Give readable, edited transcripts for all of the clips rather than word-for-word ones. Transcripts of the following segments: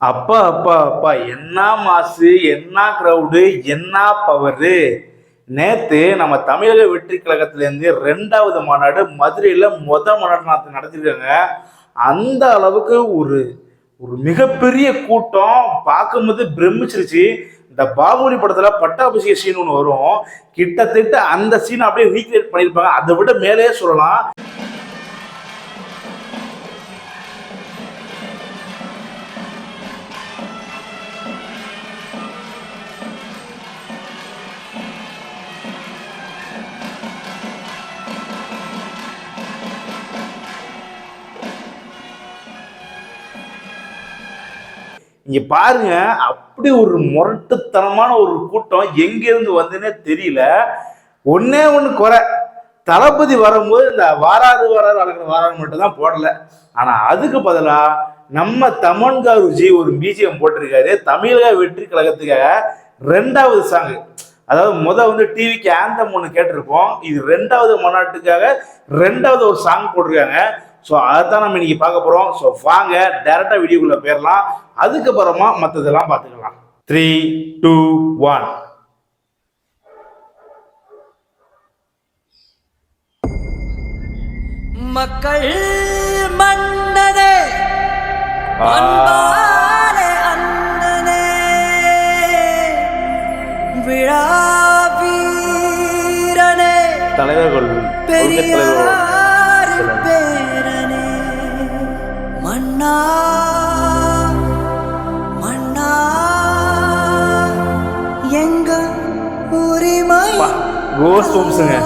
அப்பா அப்பா அப்பா என்ன மாசு, என்ன கிரவுடு, என்ன பவரு. நேத்து நம்ம தமிழக வெற்றி கழகத்துல இருந்து 2வது மாநாடு மதுரையில மாநாடு நடத்திருக்காங்க. அந்த அளவுக்கு ஒரு ஒரு மிகப்பெரிய கூட்டம் பார்க்கும்போது பிரமிச்சிருச்சு. இந்த பாகுபலி படத்துல பட்டாபிஷேக சீன் ஒன்று வரும். கிட்டத்தட்ட அந்த சீன் அப்படியே ரீக்ரியேட் பண்ணியிருப்பாங்க. அதை விட மேலேயே சொல்லலாம். இங்க பாருங்க, அப்படி ஒரு முரட்டுத்தனமான ஒரு கூட்டம் எங்கிருந்து வந்துன்னே தெரியல. ஒன்னே ஒண்ணு குறை, தளபதி வரும்போது இந்த வாராது வாராது அழகிற வாராது மட்டும் தான் போடல. ஆனா அதுக்கு பதிலா நம்ம தமன்காருஜி ஒரு பிஜிஎம் போட்டிருக்காரு. தமிழக வெற்றி கழகத்துக்காக 2வது சாங். அதாவது வந்து டிவிக்கு ஆந்தம் ஒன்று கேட்டிருப்போம். இது 2வது மாநாட்டுக்காக 2வது ஒரு சாங் போட்டிருக்காங்க. ஸோ அதைத்தான் நம்ம இன்னைக்கு பார்க்க போறோம். ஸோ வாங்க டைரக்டா வீடியோக்குள்ள போயிடலாம். அதுக்கப்புறமா மற்றதெல்லாம் பார்த்துக்கலாம். 3, 2, 1. மக்கள் மன்னனே அன்பாலே அண்ணனே விழா வீரனே தலைவர்கள் பெரியார் பேரனே மன்னா மன்னா எங்க உரிமை கோஸ்டம்ஸ்ங்க.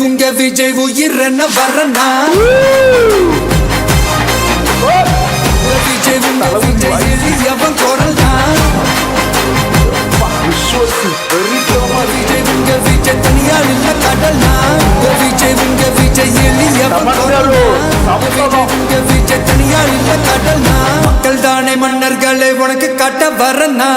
உங்க விஜய் உயிர் என்ன வரனா விஜய் உங்க விஜய் எவன் குரல்னா விஜய் உங்க விஜய் தனியார் இல்ல கடல்னா விஜய் உங்க விஜய் எவன் குரல்னா உங்க விஜய் தனியார் இல்ல கடல்னா மக்கள் தானே மன்னர்களை உனக்கு காட்ட வரனா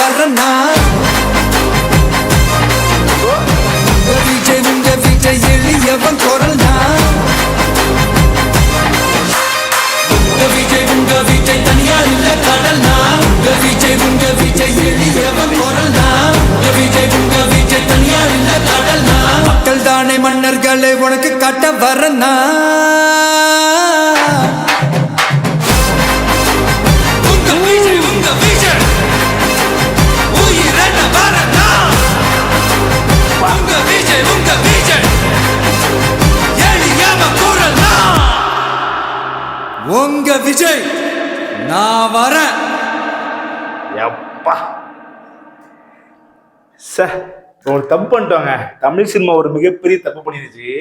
வர்றனா உங்க விஜய் எளியவன் குரல்னா உங்க விஜய் தனியா இல்ல கடல்னா உங்க விஜய் எளியவன் குரல்னா உங்க விஜய் தனியா இல்ல கடல்னா மக்கள் தானே மன்னர்களை உனக்கு காட்ட வர்றனா உங்க விஜய் நான் வரேன். எப்பா சார் ஒரு தப்பு பண்ணிட்டோங்க. தமிழ் சினிமா ஒரு மிகப்பெரிய தப்பு பண்ணிருச்சு.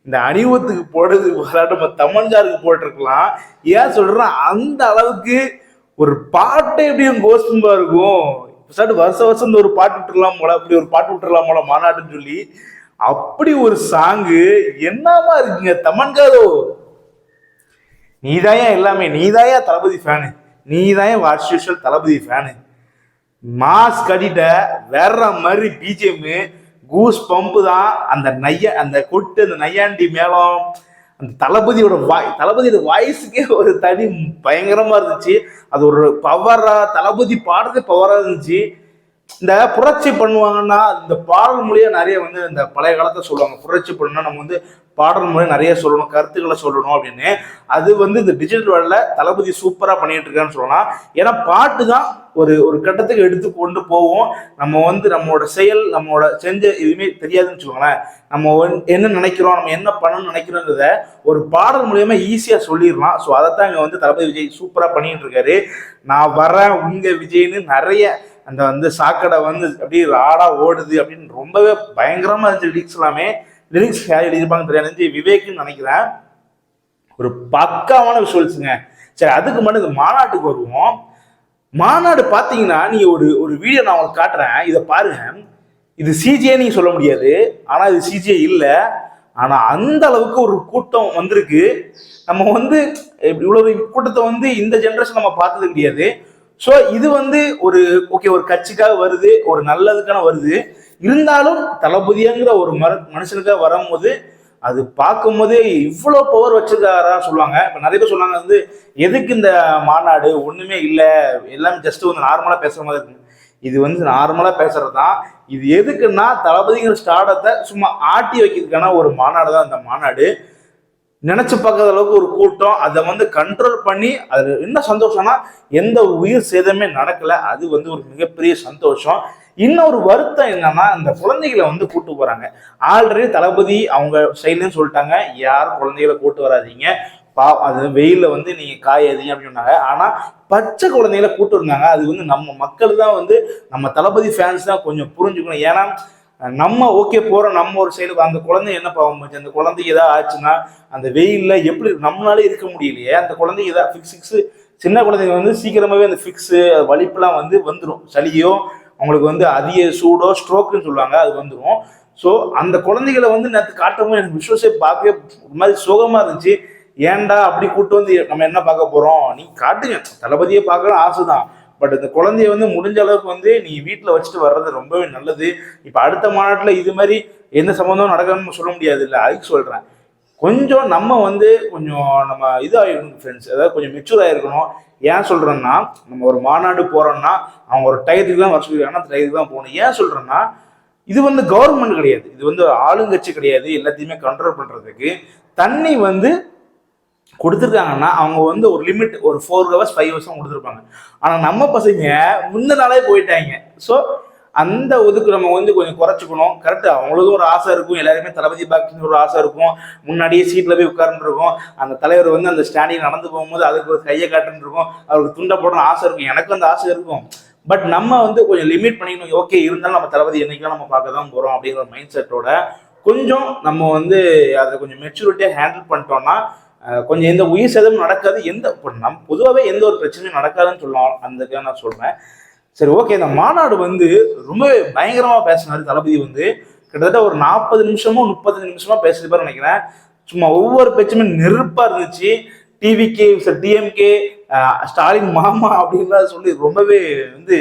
இந்த அணிவத்துக்கு போடுறது நம்ம தமன்காருக்கு போட்டிருக்கலாம். ஏன் சொல்றேன், அந்த அளவுக்கு ஒரு பாட்டை எப்படியும் கோஸ்தும்பா இருக்கும். வருஷம் வருஷம் இந்த ஒரு பாட்டு விட்டுடலாம் போல, அப்படி ஒரு பாட்டு விட்டுடலாம் போல மாநாட்டுன்னு சொல்லி அப்படி ஒரு சாங்கு என்னமா இருக்குங்க. தமன்காரோ நீதாயா எல்லாமே, நீதாயா தளபதி ஃபேனு, நீதாயா வாட்ஸ் யூஷுவல் தளபதி ஃபேனு. மாஸ் கட்டிட்ட வேற மாதிரி பிஜிஎம் கூஸ் பம்பு தான். அந்த கொட்டு அந்த நையாண்டி மேளம், அந்த தளபதியோட வாய்ஸுக்கே ஒரு தனி பயங்கரமா இருந்துச்சு. அது ஒரு பவரா, தளபதி பாடுறது பவரா இருந்துச்சு. இந்த புரட்சி பண்ணுவாங்கன்னா இந்த பாடல் மொழியா நிறைய வந்து இந்த பழைய காலத்தை சொல்லுவாங்க. புரட்சி பண்ணா நம்ம வந்து பாடல் மொழி நிறைய சொல்லணும், கருத்துக்களை சொல்லணும் அப்படின்னு. அது வந்து இந்த டிஜிட்டல் வேர்ல்டில் தளபதி சூப்பராக பண்ணிட்டு இருக்கான்னு சொல்லலாம். ஏன்னா பாட்டு தான் ஒரு கட்டத்துக்கு எடுத்து கொண்டு போவோம். நம்ம வந்து நம்மளோட செயல், நம்மளோட செஞ்ச எதுவுமே தெரியாதுன்னு சொல்லுவாங்களேன். நம்ம என்ன நினைக்கிறோம், நம்ம என்ன பண்ணணும்னு நினைக்கிறோங்கிறத ஒரு பாடல் மூலியமா ஈஸியாக சொல்லிடலாம். ஸோ அதைத்தான் இங்கே வந்து தளபதி விஜய் சூப்பராக பண்ணிட்டு இருக்காரு. நான் வரேன் உங்க விஜய்னு நிறைய அந்த வந்து சாக்கடை வந்து அப்படியே ராடா ஓடுது அப்படின்னு ரொம்பவே பயங்கரமா இருந்துச்சு. லிரிக்ஸ் எல்லாமே, லிரிக்ஸ் யார் எழுதியிருப்பாங்க தெரியாது, விவேக்னு நினைக்கிறேன். ஒரு பக்காவான விஷுவல்ஸுங்க. சரி, அதுக்கு மட்டும் இந்த மாநாட்டுக்கு வருவோம். மாநாடு பார்த்தீங்கன்னா நீங்க ஒரு வீடியோ நான் உங்களுக்கு காட்டுறேன், இதை பாருங்க. இது சிஜிஐ நீங்க சொல்ல முடியாது, ஆனா இது சிஜிஐ இல்லை. ஆனா அந்த அளவுக்கு ஒரு கூட்டம் வந்திருக்கு. நம்ம வந்து இவ்வளவு கூட்டத்தை வந்து இந்த ஜென்ரேஷன் நம்ம பார்த்தது கிடையாது. ஸோ இது வந்து ஒரு கட்சிக்காக வருது, ஒரு நல்லதுக்கான வருது. இருந்தாலும் தளபதிங்கிற ஒரு மனுஷனுக்காக வரும்போது அது பார்க்கும் போதே இவ்வளோ பவர் வச்சிருக்காரா சொல்லுவாங்க. இப்போ நிறைய பேர் சொல்லுவாங்க வந்து எதுக்கு இந்த மாநாடு, ஒன்றுமே இல்லை, எல்லாமே ஜஸ்ட் வந்து நார்மலாக பேசுகிற மாதிரி இருக்கு. இது வந்து நார்மலாக பேசுறது தான். இது எதுக்குன்னா தளபதிங்கிற ஸ்டார்டத்தை சும்மா ஆட்டி வைக்கிறதுக்கான ஒரு மாநாடு தான் இந்த மாநாடு. நினைச்சு பார்க்காத அளவுக்கு ஒரு கூட்டம், அதை வந்து கண்ட்ரோல் பண்ணி. அது என்ன சந்தோஷம்னா எந்த ஒரு உயிர் சேதமே நடக்கல. அது வந்து ஒரு மிகப்பெரிய சந்தோஷம். இன்னொரு வருத்தம் என்னன்னா, இந்த குழந்தைகளை வந்து கூட்டு போறாங்க. ஆல்ரெடி தளபதி அவங்க சைட்லன்னு சொல்லிட்டாங்க, யாரும் குழந்தைகளை கூட்டு வராதீங்க, அது வெயில வந்து நீங்க காயாதீங்க அப்படின்னு சொன்னாங்க. ஆனா பச்சை குழந்தைகளை கூட்டு வந்தாங்க. அது வந்து நம்ம மக்கள் தான் வந்து நம்ம தளபதி ஃபேன்ஸ் தான் கொஞ்சம் புரிஞ்சுக்கணும். ஏன்னா நம்ம போறோம், நம்ம ஒரு சைடு, அந்த குழந்தை என்ன பாவம் போச்சு, அந்த குழந்தைக்கு ஏதாவது ஆச்சுன்னா அந்த வெயில்ல எப்படி நம்மளாலே இருக்க முடியலையே. அந்த குழந்தைக்கு ஏதாவது ஃபிக்ஸ், சின்ன குழந்தைங்க வந்து சீக்கிரமாவே அந்த ஃபிக்ஸு வலிப்புலாம் வந்து வந்துடும். சளியோ அவங்களுக்கு வந்து அதிக சூடோ ஸ்ட்ரோக்குன்னு சொல்லுவாங்க, அது வந்துடும். ஸோ அந்த குழந்தைகளை வந்து நேற்று காட்டவும் எனக்கு விஷுவல்ஸே பார்க்கவே ஒரு மாதிரி சோகமா இருந்துச்சு. ஏன்டா அப்படி கூட்டு வந்து நம்ம என்ன பார்க்க போறோம், நீ காட்டுங்க, தளபதியை பார்க்கணும் ஆசைதான். பட் இந்த குழந்தைய வந்து முடிஞ்ச அளவுக்கு வந்து நீ வீட்டில் வச்சுட்டு வர்றது ரொம்பவே நல்லது. இப்போ அடுத்த மாநாட்டில் இது மாதிரி எந்த சம்பந்தமும் நடக்கணும்னு சொல்ல முடியாது இல்லை, அதுக்கு சொல்கிறேன். கொஞ்சம் நம்ம வந்து நம்ம இதாகிருக்கணும் ஃப்ரெண்ட்ஸ், அதாவது கொஞ்சம் மெச்சூர் ஆகிருக்கணும். ஏன் சொல்கிறேன்னா, நம்ம ஒரு மாநாடு போகிறோம்னா அவங்க ஒரு டயத்துக்கு தான் வர சொல்லியிருக்காங்கன்னா அந்த டயத்துக்கு தான் போகணும். ஏன் சொல்கிறேன்னா, இது வந்து கவர்மெண்ட் கிடையாது, இது வந்து ஆளுங்கட்சி கிடையாது. எல்லாத்தையுமே கண்ட்ரோல் பண்ணுறதுக்கு தண்ணி வந்து கொடுத்துருக்காங்கன்னா அவங்க வந்து ஒரு லிமிட், ஒரு 4 hours 5 hours கொடுத்துருப்பாங்க. ஆனால் நம்ம பசங்க முந்த நாளே போயிட்டாங்க. ஸோ அந்த ஒதுக்கு நம்ம வந்து கொஞ்சம் குறைச்சிக்கணும். கரெக்டு, அவங்களுக்கும் ஒரு ஆசை இருக்கும், எல்லாருமே தளபதி பாக்கின்னு ஒரு ஆசை இருக்கும். முன்னாடியே சீட்டில் போய் உட்கார்ந்து இருக்கும். அந்த தலைவர் வந்து அந்த ஸ்டாண்டிங் நடந்து போகும்போது அதுக்கு ஒரு கையை காட்டுன்னு இருக்கும், அவருக்கு துண்டை போடணும் ஆசை இருக்கும், எனக்கு அந்த ஆசை இருக்கும். பட் நம்ம வந்து கொஞ்சம் லிமிட் பண்ணிக்கணும். ஓகே, இருந்தாலும் நம்ம தளபதி என்னைக்கெல்லாம் நம்ம பார்க்க தான் போகிறோம் அப்படிங்கிற மைண்ட் செட்டோட கொஞ்சம் நம்ம வந்து அதை கொஞ்சம் மெச்சூரிட்டியாக ஹேண்டில் பண்ணிட்டோம்னா கொஞ்சம் எந்த உயிர் சேதமும் நடக்காது. நம்ம பொதுவாகவே எந்த ஒரு பிரச்சனையும் நடக்காதுன்னு சொல்லலாம். அந்த நான் சொல்றேன். சரி, ஓகே. இந்த மாநாடு வந்து ரொம்ப பயங்கரமா பேசினாரு தளபதி. வந்து கிட்டத்தட்ட ஒரு 40 நிமிஷமோ 35 நிமிஷமா பேசிருப்பாரு நினைக்கிறேன். சும்மா ஒவ்வொரு பேச்சுமே நெருப்பா இருந்துச்சு. டிவிகே டிஎம்கே ஸ்டாலின் மாமா அப்படின்லாம் சொல்லி ரொம்பவே வந்து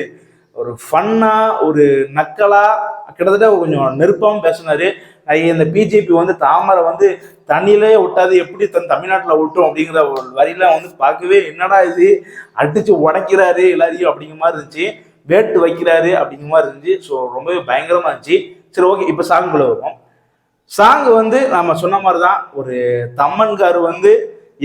ஒரு ஃபன்னா ஒரு நக்கலா கிட்டத்தட்ட கொஞ்சம் நெருப்பாகவும் பேசினாரு. இந்த பிஜேபி வந்து தாமரை வந்து தண்ணியிலே விட்டாது எப்படி தமிழ்நாட்டில் விட்டோம் அப்படிங்கிற ஒரு வரியிலாம் வந்து பார்க்கவே என்னடா இது அடிச்சு உடைக்கிறாரு எல்லாரையும் அப்படிங்கிற மாதிரி இருந்துச்சு. வேட்டு வைக்கிறாரு அப்படிங்கிற மாதிரி இருந்துச்சு. ஸோ ரொம்பவே பயங்கரமா இருந்துச்சு. சரி, ஓகே, இப்போ சாங்குக்குள்ள வரும். சாங் வந்து நம்ம சொன்ன மாதிரி தான் ஒரு தம்மன்காரு வந்து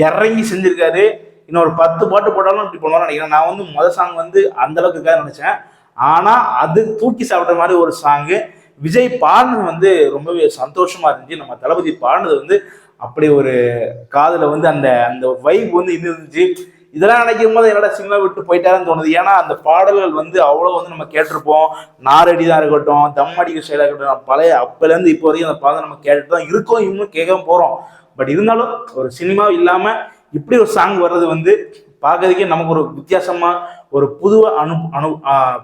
இறங்கி செஞ்சிருக்காரு. இன்னொரு 10 பாட்டு போட்டாலும் இப்படி பண்ணுவான்னு நினைக்கிறேன். நான் வந்து முதல் சாங் வந்து அந்த அளவுக்கு நினைச்சேன். ஆனா அது தூக்கி சாப்பிட்ட மாதிரி ஒரு சாங்கு. விஜய் பாடினது வந்து ரொம்பவே சந்தோஷமா இருந்துச்சு. நம்ம தளபதி பாடினது வந்து அப்படி ஒரு காதுல வந்து அந்த அந்த வைப் வந்து இது இருந்துச்சு. இதெல்லாம் நினைக்கும் போது என்னோட சினிமா விட்டு போயிட்டாருன்னு தோணுது. ஏன்னா அந்த பாடல்கள் வந்து அவ்வளோ வந்து நம்ம கேட்டிருப்போம். நாரடி தான் இருக்கட்டும், தம் அடிக்க செயலாக இருக்கட்டும், பழைய அப்பலேருந்து இப்போ வரைக்கும் அந்த பாடல் நம்ம கேட்டுட்டு தான் இருக்கோம், இன்னும் கேட்க போறோம். பட் இருந்தாலும் ஒரு சினிமா இல்லாம இப்படி ஒரு சாங் வர்றது வந்து பார்க்கறதுக்கே நமக்கு ஒரு வித்தியாசமா ஒரு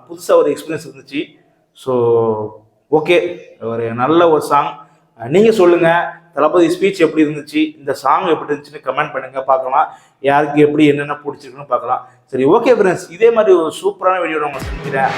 புதுசா ஒரு எக்ஸ்பீரியன்ஸ் இருந்துச்சு. ஸோ ஓகே, ஒரு நல்ல ஒரு சாங். நீங்க சொல்லுங்க, தளபதி ஸ்பீச் எப்படி இருந்துச்சு, இந்த சாங் எப்படி இருந்துச்சுன்னு கமெண்ட் பண்ணுங்க, பார்க்கலாம். யாருக்கு எப்படி என்னென்ன பிடிச்சிருக்குன்னு பார்க்கலாம். சரி, ஓகே ஃப்ரெண்ட்ஸ், இதே மாதிரி ஒரு சூப்பரான வீடியோ நம்ம சந்திக்கிறேன்.